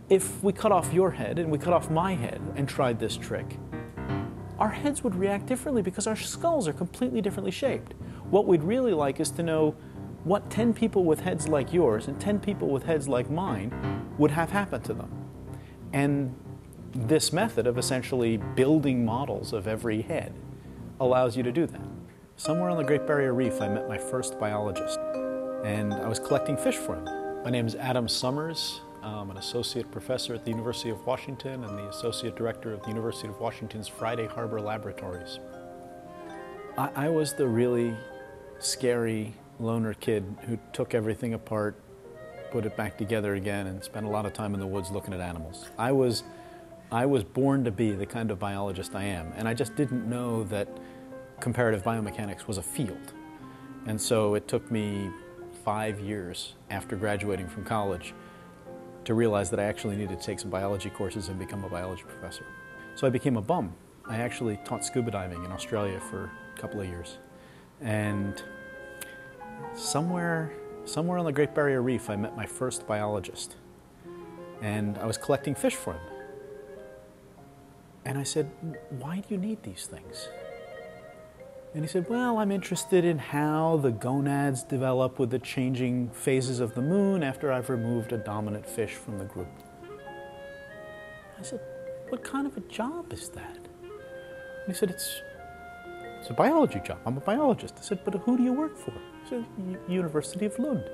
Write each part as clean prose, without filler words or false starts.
If we cut off your head and we cut off my head and tried this trick, our heads would react differently because our skulls are completely differently shaped. What we'd really like is to know what 10 people with heads like yours and 10 people with heads like mine would have happened to them. And this method of essentially building models of every head allows you to do that. Somewhere on the Great Barrier Reef, I met my first biologist, and I was collecting fish for him. My name is Adam Summers. I'm an associate professor at the University of Washington and the associate director of the University of Washington's Friday Harbor Laboratories. I was the really scary loner kid who took everything apart, put it back together again, and spent a lot of time in the woods looking at animals. I was born to be the kind of biologist I am, and I just didn't know that comparative biomechanics was a field. And so it took me 5 years after graduating from college to realize that I actually needed to take some biology courses and become a biology professor. So I became a bum. I actually taught scuba diving in Australia for a couple of years. And somewhere on the Great Barrier Reef, I met my first biologist. And I was collecting fish for him. And I said, "Why do you need these things?" And he said, "Well, I'm interested in how the gonads develop with the changing phases of the moon after I've removed a dominant fish from the group." I said, "What kind of a job is that?" And he said, It's a biology job. I'm a biologist." I said, "But who do you work for?" He said, "University of Lund."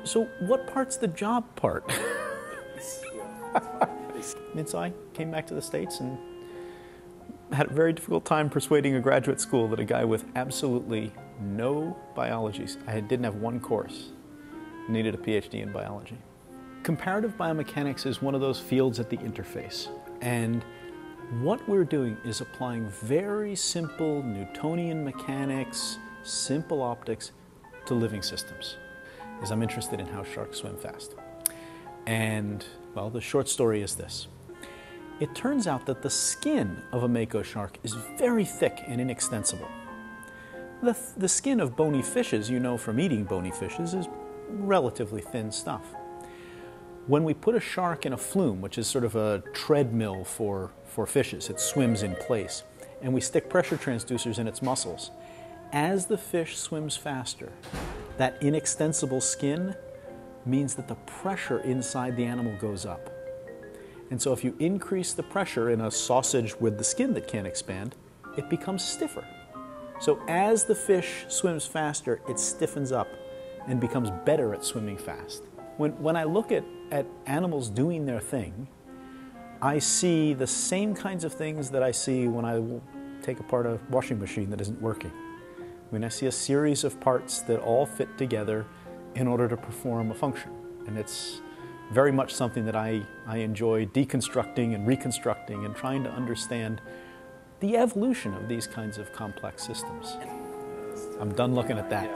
So what part's the job part? And so I came back to the States and had a very difficult time persuading a graduate school that a guy with absolutely no biology, I didn't have one course, needed a PhD in biology. Comparative biomechanics is one of those fields at the interface. And what we're doing is applying very simple Newtonian mechanics, simple optics to living systems. Because I'm interested in how sharks swim fast. And, well, the short story is this. It turns out that the skin of a mako shark is very thick and inextensible. The skin of bony fishes, you know from eating bony fishes, is relatively thin stuff. When we put a shark in a flume, which is sort of a treadmill for fishes, it swims in place, and we stick pressure transducers in its muscles, as the fish swims faster, that inextensible skin means that the pressure inside the animal goes up. And so if you increase the pressure in a sausage with the skin that can't expand, it becomes stiffer. So as the fish swims faster, it stiffens up and becomes better at swimming fast. When I look at animals doing their thing, I see the same kinds of things that I see when I take apart a washing machine that isn't working. I see a series of parts that all fit together in order to perform a function. And it's very much something that I enjoy deconstructing and reconstructing and trying to understand the evolution of these kinds of complex systems. I'm done looking at that.